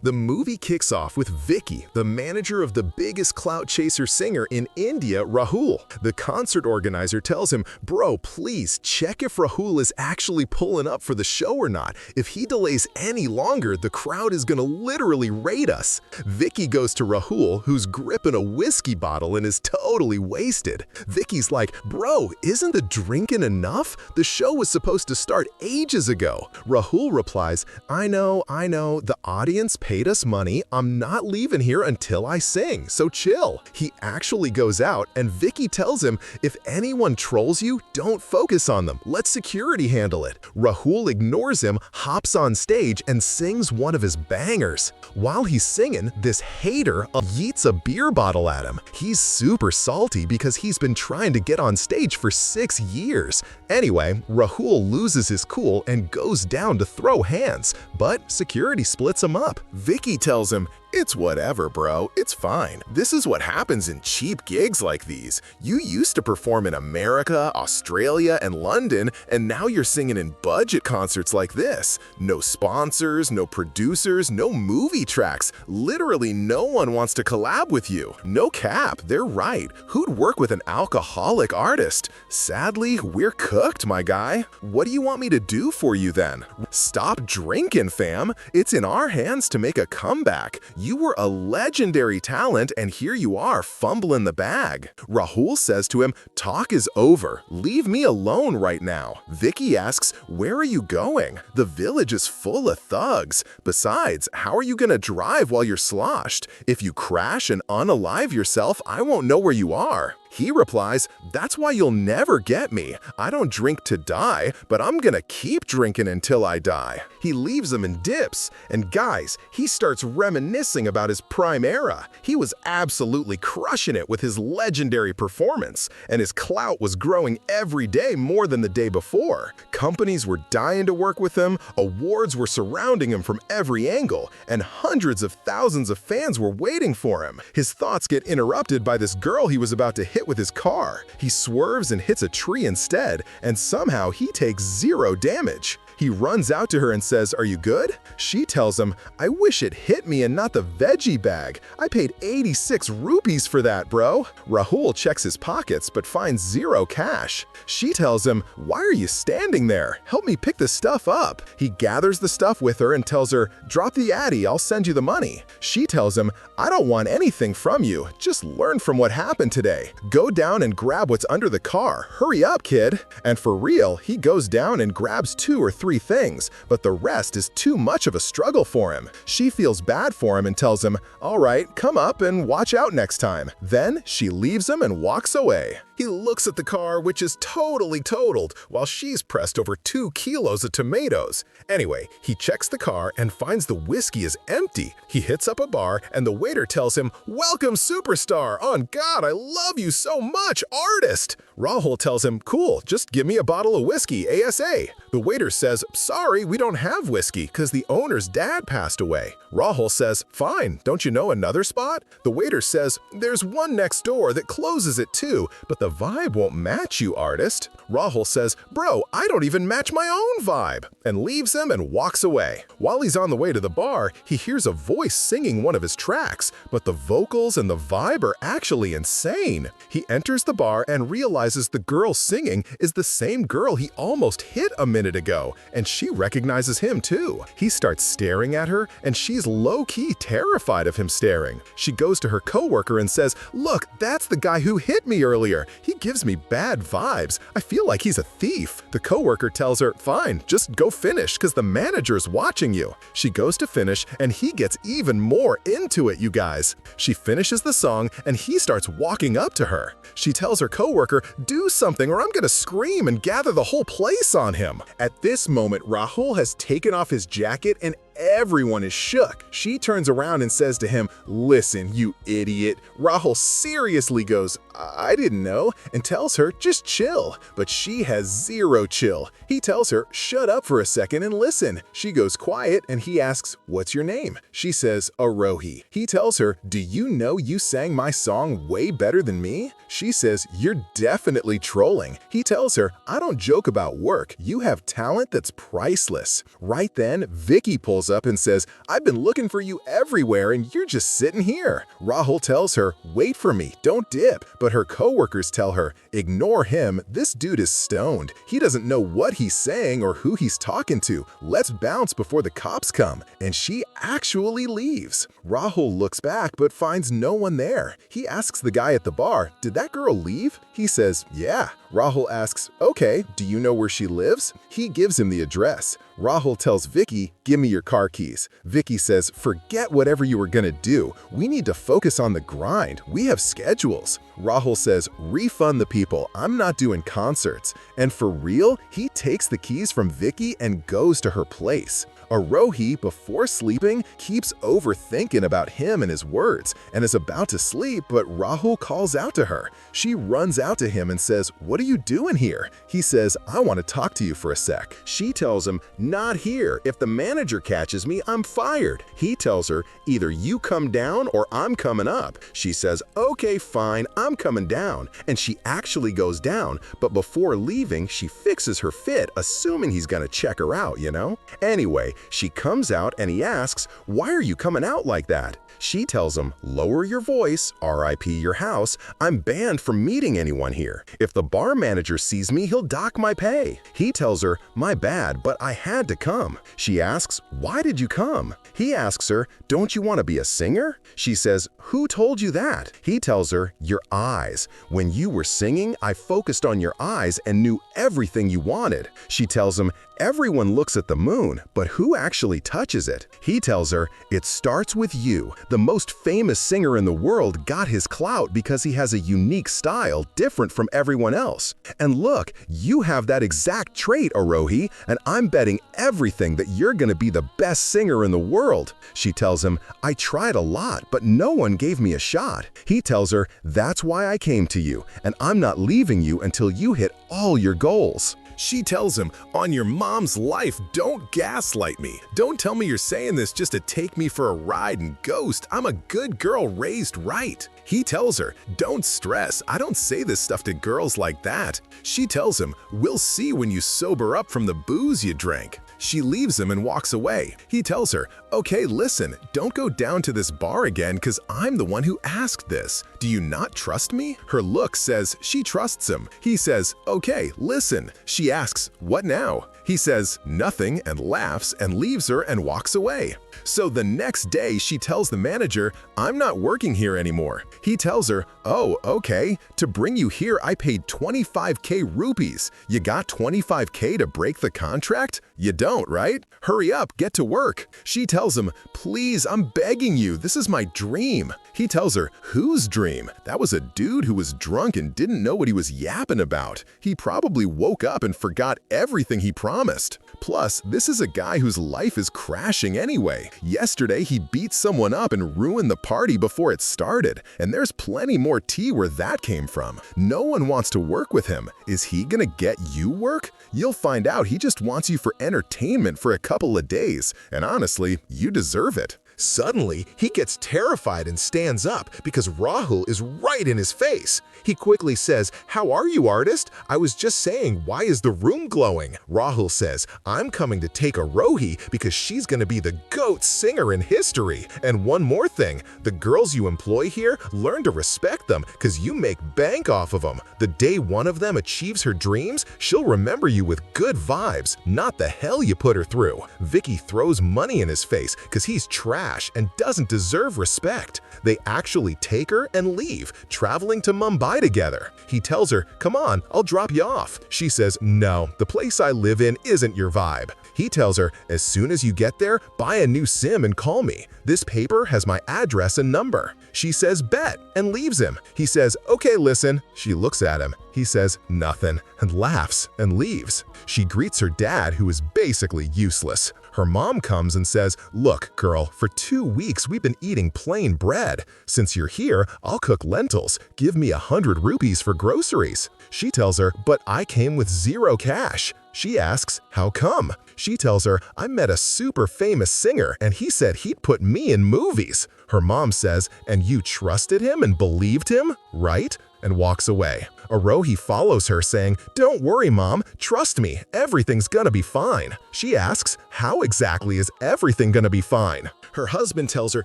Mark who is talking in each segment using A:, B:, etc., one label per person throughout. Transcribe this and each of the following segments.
A: The movie kicks off with Vicky, the manager of the biggest clout chaser singer in India, Rahul. The concert organizer tells him, "Bro, please check if Rahul is actually pulling up for the show or not. If he delays any longer, the crowd is gonna literally raid us." Vicky goes to Rahul, who's gripping a whiskey bottle and is totally wasted. Vicky's like, "Bro, isn't the drinking enough? The show was supposed to start ages ago." Rahul replies, I know, the audience paid us money. I'm not leaving here until I sing, so chill." He actually goes out, and Vicky tells him, "If anyone trolls you, don't focus on them. Let security handle it." Rahul ignores him, hops on stage, and sings one of his bangers. While he's singing, this hater yeets a beer bottle at him. He's super salty because he's been trying to get on stage for 6 years. Anyway, Rahul loses his cool and goes down to throw hands, but security splits him up. Vicky tells him, "It's whatever, bro. It's fine. This is what happens in cheap gigs like these. You used to perform in America, Australia, and London, and now you're singing in budget concerts like this. No sponsors, no producers, no movie tracks. Literally no one wants to collab with you." No cap, they're right. Who'd work with an alcoholic artist? Sadly, we're cooked, my guy. What do you want me to do for you then? Stop drinking, fam. It's in our hands to make a comeback. You were a legendary talent, and here you are fumbling the bag. Rahul says to him, "Talk is over. Leave me alone right now." Vicky asks, "Where are you going? The village is full of thugs. Besides, how are you gonna drive while you're sloshed? If you crash and unalive yourself, I won't know where you are." He replies, "That's why you'll never get me. I don't drink to die, but I'm gonna keep drinking until I die." He leaves him and dips, and guys, he starts reminiscing about his prime era. He was absolutely crushing it with his legendary performance, and his clout was growing every day more than the day before. Companies were dying to work with him, awards were surrounding him from every angle, and hundreds of thousands of fans were waiting for him. His thoughts get interrupted by this girl he was about to hit with his car. He swerves and hits a tree instead, and somehow he takes 0 damage. He runs out to her and says, "Are you good?" She tells him, "I wish it hit me and not the veggie bag. I paid 86 rupees for that, bro." Rahul checks his pockets but finds 0 cash. She tells him, "Why are you standing there? Help me pick the stuff up." He gathers the stuff with her and tells her, "Drop the addy, I'll send you the money." She tells him, "I don't want anything from you. Just learn from what happened today. Go down and grab what's under the car. Hurry up, kid." And for real, he goes down and grabs 2 or 3 things, but the rest is too much of a struggle for him. She feels bad for him and tells him, "All right, come up and watch out next time." Then she leaves him and walks away. He looks at the car, which is totally totaled, while she's pressed over 2 kilos of tomatoes. Anyway, he checks the car and finds the whiskey is empty. He hits up a bar, and the waiter tells him, "Welcome, superstar! On God, I love you so much, artist!" Rahul tells him, "Cool, just give me a bottle of whiskey, ASA." The waiter says, "Sorry, we don't have whiskey because the owner's dad passed away." Rahul says, "Fine, don't you know another spot?" The waiter says, "There's one next door that closes at 2, but the vibe won't match you, artist." Rahul says, "Bro, I don't even match my own vibe," and leaves him and walks away. While he's on the way to the bar, he hears a voice singing one of his tracks, but the vocals and the vibe are actually insane. He enters the bar and realizes the girl singing is the same girl he almost hit a minute ago, and she recognizes him too. He starts staring at her, and she's low-key terrified of him staring. She goes to her coworker and says, "Look, that's the guy who hit me earlier. He gives me bad vibes. I feel like he's a thief." The coworker tells her, "Fine, just go finish because the manager's watching you." She goes to finish, and he gets even more into it, you guys. She finishes the song, and he starts walking up to her. She tells her coworker, "Do something or I'm gonna scream and gather the whole place on him." At this moment, Rahul has taken off his jacket and everyone is shook. She turns around and says to him, "Listen, you idiot." Rahul seriously goes, "I didn't know," and tells her, "Just chill." But she has 0 chill. He tells her, "Shut up for a second and listen." She goes quiet and he asks, "What's your name?" She says, "Arohi." He tells her, "Do you know you sang my song way better than me?" She says, "You're definitely trolling." He tells her, "I don't joke about work. You have talent that's priceless." Right then, Vicky pulls shows up and says, "I've been looking for you everywhere and you're just sitting here." Rahul tells her, "Wait for me, don't dip." But her coworkers tell her, "Ignore him, this dude is stoned. He doesn't know what he's saying or who he's talking to. Let's bounce before the cops come." And she actually leaves. Rahul looks back but finds no one there. He asks the guy at the bar, "Did that girl leave?" He says, "Yeah." Rahul asks, "Okay, do you know where she lives?" He gives him the address. Rahul tells Vicky, "Give me your car keys." Vicky says, "Forget whatever you were gonna do. We need to focus on the grind. We have schedules." Rahul says, "Refund the people. I'm not doing concerts." And for real, he takes the keys from Vicky and goes to her place. Arohi, before sleeping, keeps overthinking about him and his words and is about to sleep, but Rahul calls out to her. She runs out to him and says, "What are you doing here?" He says, "I want to talk to you for a sec." She tells him, "Not here. If the manager catches me, I'm fired." He tells her, "Either you come down or I'm coming up." She says, "Okay, fine, I'm coming down." And she actually goes down, but before leaving, she fixes her fit, assuming he's gonna check her out, you know? Anyway, she comes out and he asks, "Why are you coming out like that?" She tells him, "Lower your voice, RIP your house. I'm banned from meeting anyone here. If the bar manager sees me, he'll dock my pay." He tells her, "My bad, but I had to come." She asks, "Why did you come?" He asks her, "Don't you want to be a singer?" She says, "Who told you that?" He tells her, "Your eyes. When you were singing, I focused on your eyes and knew everything you wanted." She tells him, "Everyone looks at the moon, but who actually touches it?" He tells her, "It starts with you. The most famous singer in the world got his clout because he has a unique style different from everyone else. And look, you have that exact trait, Arohi, and I'm betting everything that you're gonna be the best singer in the world." She tells him, "I tried a lot, but no one gave me a shot." He tells her, "That's why I came to you, and I'm not leaving you until you hit all your goals." She tells him, "On your mom's life, don't gaslight me. Don't tell me you're saying this just to take me for a ride and ghost. I'm a good girl raised right." He tells her, "Don't stress. I don't say this stuff to girls like that." She tells him, "We'll see when you sober up from the booze you drank." She leaves him and walks away. He tells her, "Okay, listen, don't go down to this bar again because I'm the one who asked this. Do you not trust me?" Her look says she trusts him. He says, "Okay, listen." She asks, "What now?" He says, "Nothing," and laughs and leaves her and walks away. So the next day, she tells the manager, "I'm not working here anymore." He tells her, "Oh, okay. To bring you here, I paid 25K rupees. You got 25K to break the contract? You don't, right? Hurry up, get to work." She tells him, "Please, I'm begging you. This is my dream." He tells her, "Whose dream?" That was a dude who was drunk and didn't know what he was yapping about. He probably woke up and forgot everything he promised. Plus, this is a guy whose life is crashing anyway. Yesterday, he beat someone up and ruined the party before it started, and there's plenty more tea where that came from. No one wants to work with him. Is he gonna get you work? You'll find out he just wants you for entertainment for a couple of days, and honestly, you deserve it. Suddenly, he gets terrified and stands up because Rahul is right in his face. He quickly says, "How are you, artist? I was just saying, why is the room glowing?" Rahul says, "I'm coming to take Arohi because she's going to be the GOAT singer in history. And one more thing, the girls you employ here, learn to respect them because you make bank off of them. The day one of them achieves her dreams, she'll remember you with good vibes, not the hell you put her through." Vicky throws money in his face because he's trash and doesn't deserve respect. They actually take her and leave, traveling to Mumbai together. He tells her, "Come on, I'll drop you off." She says, "No, the place I live in isn't your vibe." He tells her, "As soon as you get there, buy a new SIM and call me. This paper has my address and number." She says, "Bet," and leaves him. He says, "Okay, listen." She looks at him. He says, "Nothing," and laughs and leaves. She greets her dad, who is basically useless. Her mom comes and says, "Look, girl, for 2 weeks we've been eating plain bread. Since you're here, I'll cook lentils. Give me 100 rupees for groceries." She tells her, "But I came with 0 cash." She asks, "How come?" She tells her, "I met a super famous singer and he said he'd put me in movies." Her mom says, "And you trusted him and believed him, right?" and walks away. Arohi follows her saying, "Don't worry, Mom. Trust me, everything's gonna be fine." She asks, "How exactly is everything gonna be fine?" Her husband tells her,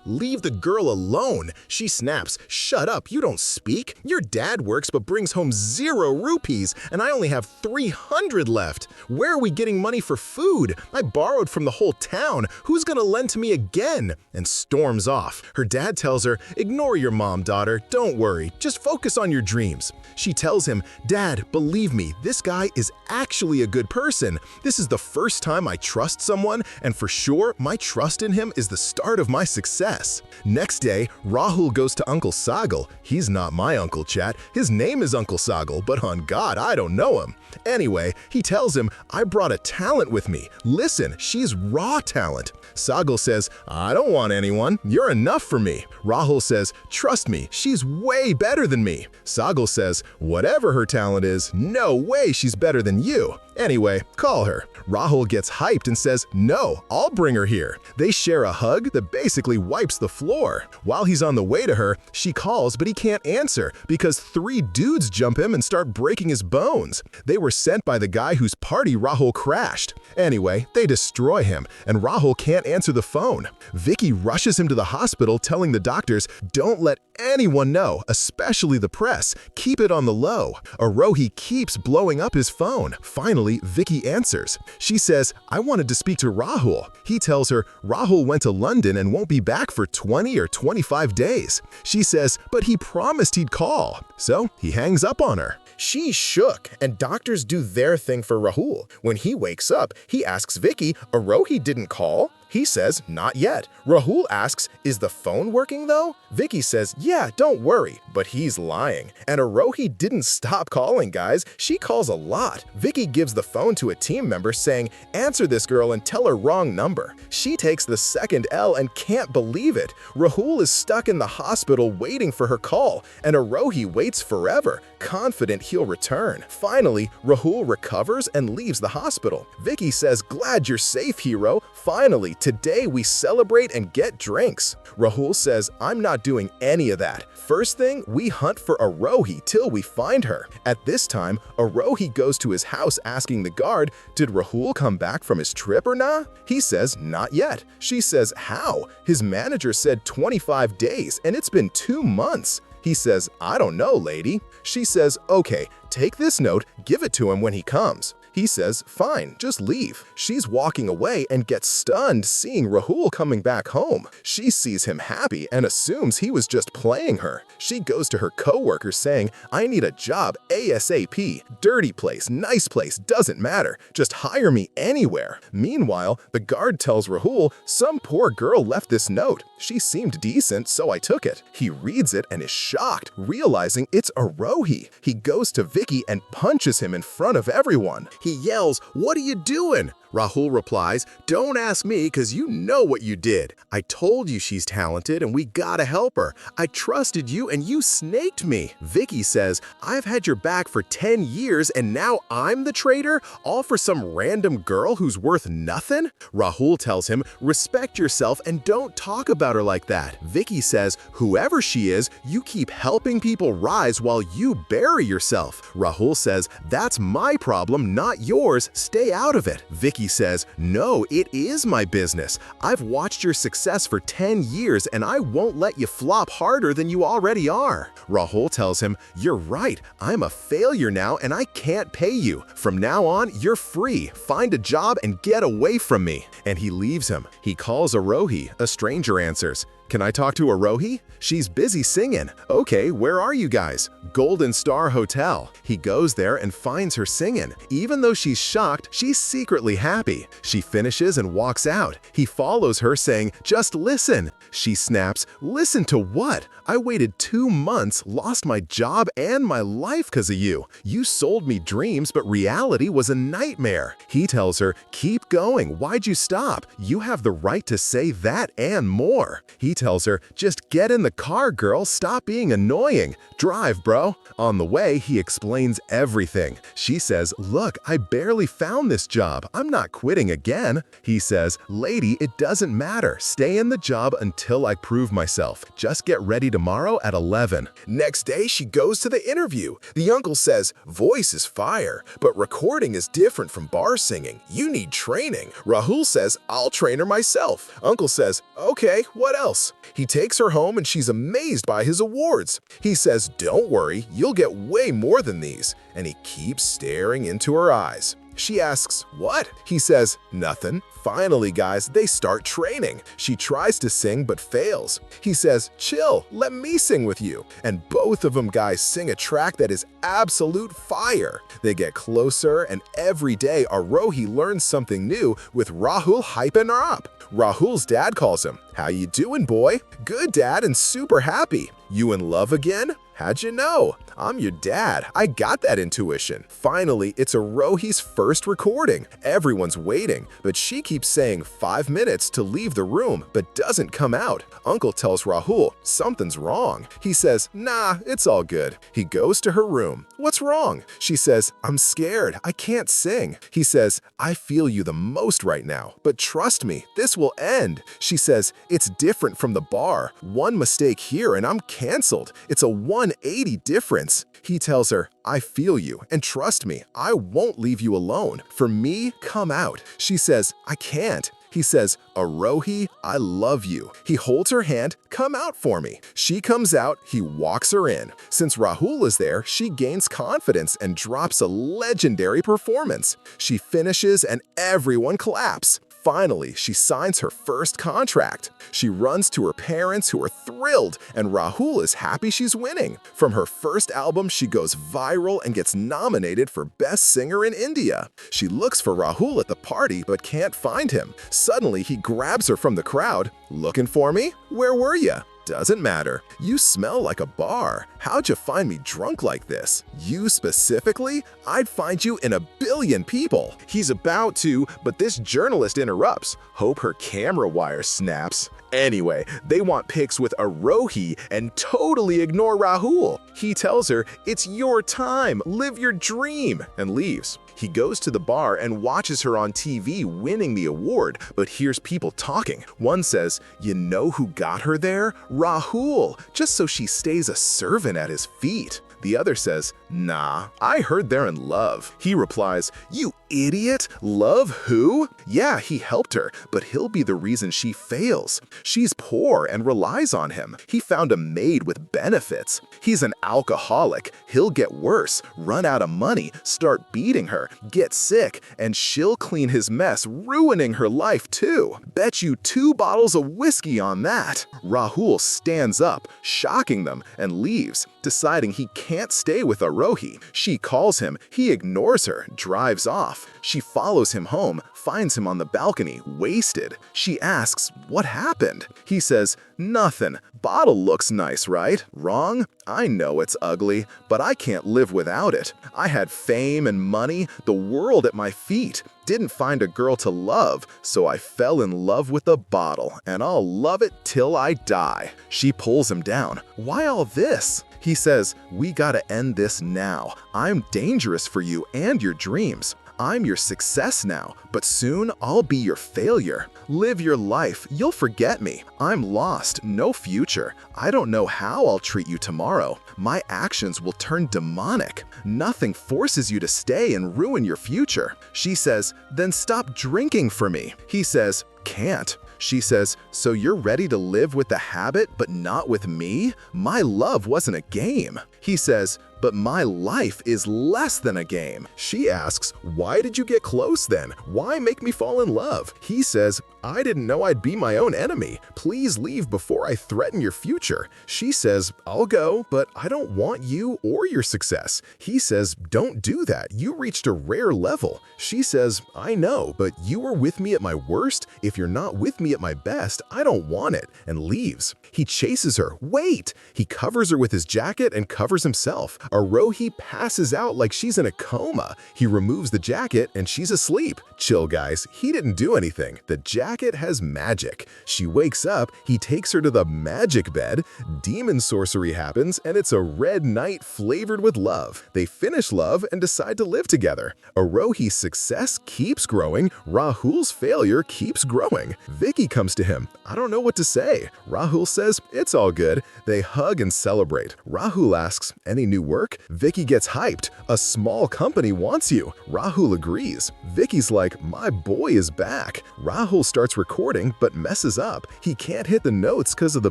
A: "Leave the girl alone." She snaps, "Shut up, you don't speak. Your dad works but brings home 0 rupees, and I only have 300 left. Where are we getting money for food? I borrowed from the whole town. Who's gonna lend to me again?" And storms off. Her dad tells her, "Ignore your mom, daughter. Don't worry. Just focus on your dreams." She tells him, "Dad, believe me, this guy is actually a good person. This is the first time I trust someone, and for sure, my trust in him is the start of my success." Next day, Rahul goes to Uncle Sagal. He's not my uncle, chat. His name is Uncle Sagal, but on God, I don't know him. Anyway, he tells him, "I brought a talent with me. Listen, she's raw talent." Sagal says, "I don't want anyone. You're enough for me." Rahul says, "Trust me, she's way better than me." Sagal says, "Whatever her talent is, no way she's better than you. Anyway, call her." Rahul gets hyped and says, "No, I'll bring her here." They share a hug that basically wipes the floor. While he's on the way to her, she calls, but he can't answer because 3 dudes jump him and start breaking his bones. They were sent by the guy whose party Rahul crashed. Anyway, they destroy him, and Rahul can't answer the phone. Vicky rushes him to the hospital, telling the doctors, "Don't let anyone know, especially the press. Keep it on the low." Arohi keeps blowing up his phone. Finally, Vicky answers. She says, "I wanted to speak to Rahul." He tells her Rahul went to London and won't be back for 20 or 25 days. She says, "But he promised he'd call." So he hangs up on her. She's shook, and doctors do their thing for Rahul. When he wakes up, he asks Vicky, "Arohi didn't call?" He says, "Not yet." Rahul asks, "Is the phone working though?" Vicky says, "Yeah, don't worry," but he's lying. And Arohi didn't stop calling, guys. She calls a lot. Vicky gives the phone to a team member saying, "Answer this girl and tell her wrong number." She takes the second L and can't believe it. Rahul is stuck in the hospital waiting for her call, and Arohi waits forever, confident he'll return. Finally, Rahul recovers and leaves the hospital. Vicky says, "Glad you're safe, hero. Finally, today we celebrate and get drinks." Rahul says, "I'm not doing any of that. First thing, we hunt for Arohi till we find her." At this time, Arohi goes to his house asking the guard, "Did Rahul come back from his trip or not?" He says, "Not yet." She says, "How? His manager said 25 days and it's been 2 months." He says, "I don't know, lady." She says, "Okay, take this note, give it to him when he comes." He says, "Fine, just leave." She's walking away and gets stunned seeing Rahul coming back home. She sees him happy and assumes he was just playing her. She goes to her coworker saying, "I need a job ASAP. Dirty place, nice place, doesn't matter. Just hire me anywhere." Meanwhile, the guard tells Rahul, "Some poor girl left this note. She seemed decent, so I took it." He reads it and is shocked, realizing it's Arohi. He goes to Vicky and punches him in front of everyone. He yells, "What are you doing?" Rahul replies, "Don't ask me, cause you know what you did. I told you she's talented and we gotta help her. I trusted you and you snaked me." Vicky says, "I've had your back for 10 years and now I'm the traitor? All for some random girl who's worth nothing?" Rahul tells him, "Respect yourself and don't talk about her like that." Vicky says, "Whoever she is, you keep helping people rise while you bury yourself." Rahul says, "That's my problem, not yours. Stay out of it." Vicky says, "No, it is my business. I've watched your success for 10 years and I won't let you flop harder than you already are." Rahul tells him, "You're right. I'm a failure now and I can't pay you. From now on, you're free. Find a job and get away from me." And he leaves him. He calls Arohi. A stranger answers. "Can I talk to Arohi?" "She's busy singing." "Okay, where are you guys?" "Golden Star Hotel." He goes there and finds her singing. Even though she's shocked, she's secretly happy. She finishes and walks out. He follows her saying, "Just listen." She snaps, "Listen to what? I waited 2 months, lost my job and my life because of you. You sold me dreams, but reality was a nightmare." He tells her, "Keep going. Why'd you stop? You have the right to say that and more." He tells her, "Just get in the car, girl. Stop being annoying. Drive, bro." On the way, he explains everything. She says, "Look, I barely found this job. I'm not quitting again." He says, "Lady, it doesn't matter. Stay in the job until I prove myself. Just get ready tomorrow at 11. Next day, she goes to the interview. The uncle says, "Voice is fire, but recording is different from bar singing. You need training." Rahul says, "I'll train her myself." Uncle says, "Okay, what else?" He takes her home and she's amazed by his awards. He says, "Don't worry, you'll get way more than these." And he keeps staring into her eyes. She asks, "What?" He says, "Nothing." Finally, guys, they start training. She tries to sing but fails. He says, "Chill, let me sing with you." And both of them guys sing a track that is absolute fire. They get closer, and every day Arohi learns something new with Rahul hyping her up. Rahul's dad calls him, "How you doing, boy?" "Good, dad, and super happy." "You in love again?" "How'd you know?" "I'm your dad. I got that intuition." Finally, it's Arohi's first recording. Everyone's waiting, but she keeps saying 5 minutes to leave the room, but doesn't come out. Uncle tells Rahul something's wrong. He says, "Nah, it's all good." He goes to her room. "What's wrong?" She says, "I'm scared. I can't sing." He says, "I feel you the most right now, but trust me, this will end." She says, "It's different from the bar. One mistake here and I'm canceled. It's a 180 difference." He tells her, "I feel you, and trust me, I won't leave you alone. For me, come out." She says, "I can't." He says, "Arohi, I love you." He holds her hand, "Come out for me." She comes out, he walks her in. Since Rahul is there, she gains confidence and drops a legendary performance. She finishes and everyone claps. Finally, she signs her first contract. She runs to her parents who are thrilled, and Rahul is happy she's winning. From her first album, she goes viral and gets nominated for Best Singer in India. She looks for Rahul at the party but can't find him. Suddenly, he grabs her from the crowd. "Looking for me? Where were you?" "Doesn't matter. You smell like a bar. How'd you find me drunk like this?" "You specifically? I'd find you in a billion people." He's about to, but this journalist interrupts. Hope her camera wire snaps. Anyway, they want pics with Arohi and totally ignore Rahul. He tells her, "It's your time, live your dream," and leaves. He goes to the bar and watches her on TV winning the award, but hears people talking. One says, "You know who got her there? Rahul, just so she stays a servant at his feet." The other says, "Nah, I heard they're in love." He replies, "You idiot! Love who?" "Yeah, he helped her, but he'll be the reason she fails. She's poor and relies on him. He found a maid with benefits. He's an alcoholic. He'll get worse, run out of money, start beating her, get sick, and she'll clean his mess, ruining her life too. Bet you 2 bottles of whiskey on that." Rahul stands up, shocking them, and leaves, deciding he can't stay with Arohi. She calls him, he ignores her, drives off. She follows him home, finds him on the balcony, wasted. She asks, "What happened?" He says, "Nothing. Bottle looks nice, right? Wrong? I know it's ugly, but I can't live without it. I had fame and money, the world at my feet. Didn't find a girl to love, so I fell in love with a bottle, and I'll love it till I die." She pulls him down. "Why all this?" He says, "We gotta end this now. I'm dangerous for you and your dreams. I'm your success now, but soon I'll be your failure. Live your life, you'll forget me. I'm lost, no future. I don't know how I'll treat you tomorrow. My actions will turn demonic. Nothing forces you to stay and ruin your future." She says, "Then stop drinking for me." He says, "Can't." She says, "So you're ready to live with the habit but not with me? My love wasn't a game." He says, "But my life is less than a game." She asks, "Why did you get close then? Why make me fall in love?" He says, "I didn't know I'd be my own enemy. Please leave before I threaten your future." She says, "I'll go, but I don't want you or your success." He says, "Don't do that. You reached a rare level." She says, "I know, but you were with me at my worst. If you're not with me at my best, I don't want it," and leaves. He chases her. "Wait!" He covers her with his jacket and covers himself. Arohi passes out like she's in a coma. He removes the jacket and she's asleep. Chill, guys. He didn't do anything. The jacket jacket has magic. She wakes up, he takes her to the magic bed, demon sorcery happens, and it's a red night flavored with love. They finish love and decide to live together. Arohi's success keeps growing, Rahul's failure keeps growing. Vicky comes to him. I don't know what to say. Rahul says, it's all good. They hug and celebrate. Rahul asks, any new work? Vicky gets hyped. A small company wants you. Rahul agrees. Vicky's like, my boy is back. Rahul starts recording but messes up. He can't hit the notes because of the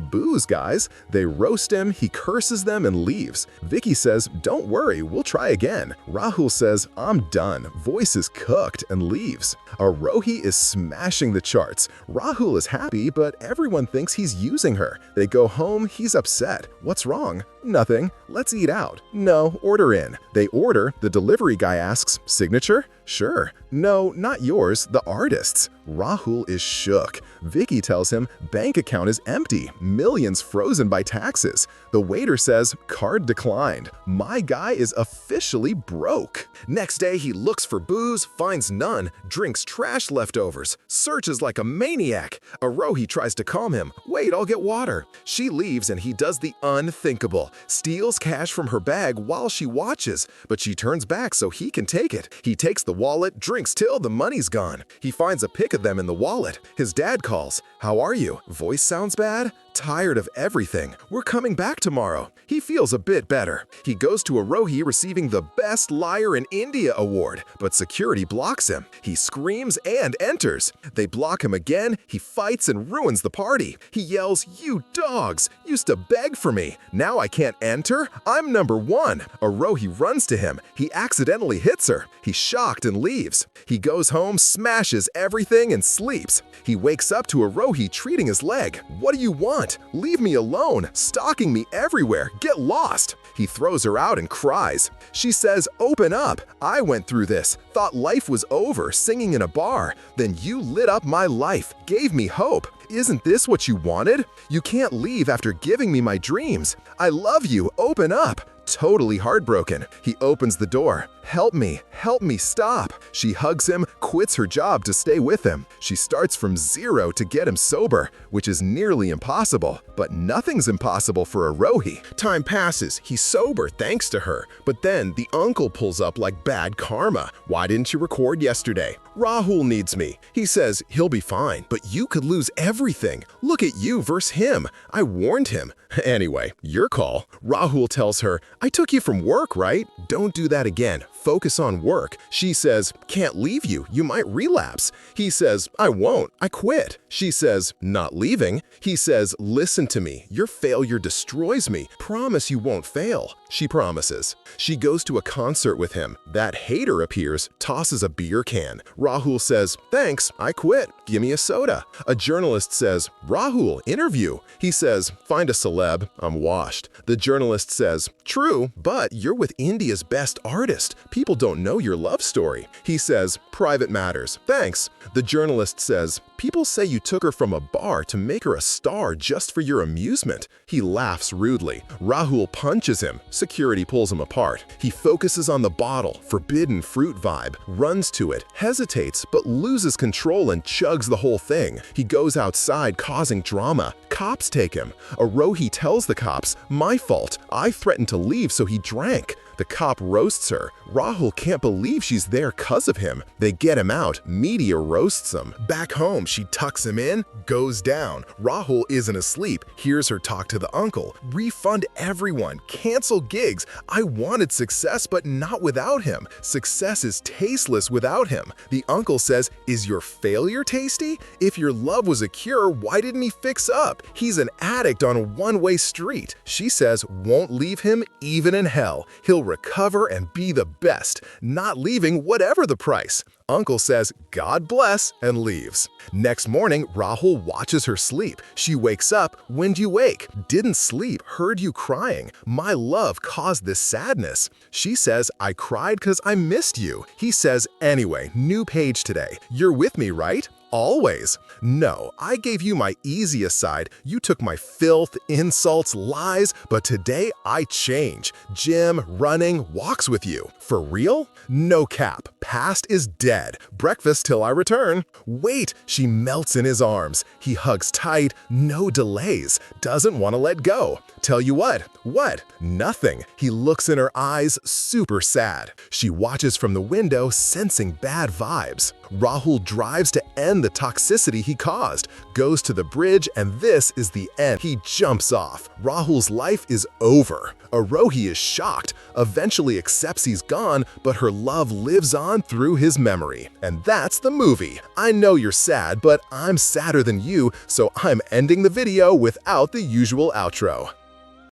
A: booze, guys. They roast him, he curses them and leaves. Vicky says, don't worry, we'll try again. Rahul says, I'm done. Voice is cooked and leaves. Arohi is smashing the charts. Rahul is happy, but everyone thinks he's using her. They go home, he's upset. What's wrong? Nothing. Let's eat out. No, order in. They order, the delivery guy asks, signature? Sure. No, not yours, the artist's. Rahul is shook. Vicky tells him bank account is empty, millions frozen by taxes. The waiter says, card declined. My guy is officially broke. Next day, he looks for booze, finds none, drinks trash leftovers, searches like a maniac. Arohi tries to calm him. Wait, I'll get water. She leaves and he does the unthinkable. Steals cash from her bag while she watches, but she turns back so he can take it. He takes the wallet, drinks till the money's gone. He finds a pic of them in the wallet. His dad calls. How are you? Voice sounds bad? Tired of everything. We're coming back tomorrow. He feels a bit better. He goes to Arohi receiving the Best Liar in India award, but security blocks him. He screams and enters. They block him again. He fights and ruins the party. He yells, you dogs, used to beg for me. Now I can't enter? I'm number one. Arohi runs to him. He accidentally hits her. He's shocked and leaves. He goes home, smashes everything, and sleeps. He wakes up to Arohi treating his leg. What do you want? Leave me alone, stalking me everywhere, get lost. He throws her out and cries. She says, open up. I went through this, thought life was over, singing in a bar. Then you lit up my life, gave me hope. Isn't this what you wanted? You can't leave after giving me my dreams. I love you, open up. Totally heartbroken. He opens the door. Help me, stop. She hugs him, quits her job to stay with him. She starts from zero to get him sober, which is nearly impossible. But nothing's impossible for Arohi. Time passes, he's sober thanks to her. But then the uncle pulls up like bad karma. Why didn't you record yesterday? Rahul needs me. He says he'll be fine, but you could lose everything. Look at you versus him. I warned him. Anyway, your call. Rahul tells her, I took you from work, right? Don't do that again. Focus on work. She says, can't leave you. You might relapse. He says, I won't. I quit. She says, not leaving. He says, listen to me. Your failure destroys me. Promise you won't fail. She promises. She goes to a concert with him. That hater appears, tosses a beer can. Rahul says, thanks, I quit. Give me a soda. A journalist says, Rahul, interview. He says, find a celeb. I'm washed. The journalist says, true, but you're with India's best artist. People don't know your love story. He says, private matters. Thanks. The journalist says, people say you took her from a bar to make her a star just for your amusement. He laughs rudely. Rahul punches him. Security pulls him apart. He focuses on the bottle, forbidden fruit vibe, runs to it, hesitates, but loses control and chugs the whole thing. He goes outside causing drama. Cops take him. Arohi tells the cops, my fault. I threatened to leave so he drank. The cop roasts her. Rahul can't believe she's there cause of him. They get him out. Media roasts him. Back home, she tucks him in, goes down. Rahul isn't asleep, hears her talk to the uncle. Refund everyone, cancel gigs. I wanted success, but not without him. Success is tasteless without him. The uncle says, is your failure tasty? If your love was a cure, why didn't he fix up? He's an addict on a one-way street. She says, won't leave him even in hell. He'll recover and be the best, not leaving whatever the price. Uncle says, God bless, and leaves. Next morning, Rahul watches her sleep. She wakes up, when'd you wake? Didn't sleep, heard you crying. My love caused this sadness. She says, I cried because I missed you. He says, anyway, new page today. You're with me, right? Always. No, I gave you my easiest side. You took my filth, insults, lies, but today I change. Gym, running, walks with you. For real? No cap. Past is dead. Breakfast till I return. Wait, she melts in his arms. He hugs tight, no delays. Doesn't want to let go. Tell you what? What? Nothing. He looks in her eyes, super sad. She watches from the window, sensing bad vibes. Rahul drives to end the toxicity he caused, goes to the bridge, and this is the end. He jumps off. Rahul's life is over. Arohi is shocked, eventually accepts he's gone, but her love lives on through his memory. And that's the movie. I know you're sad, but I'm sadder than you, so I'm ending the video without the usual outro.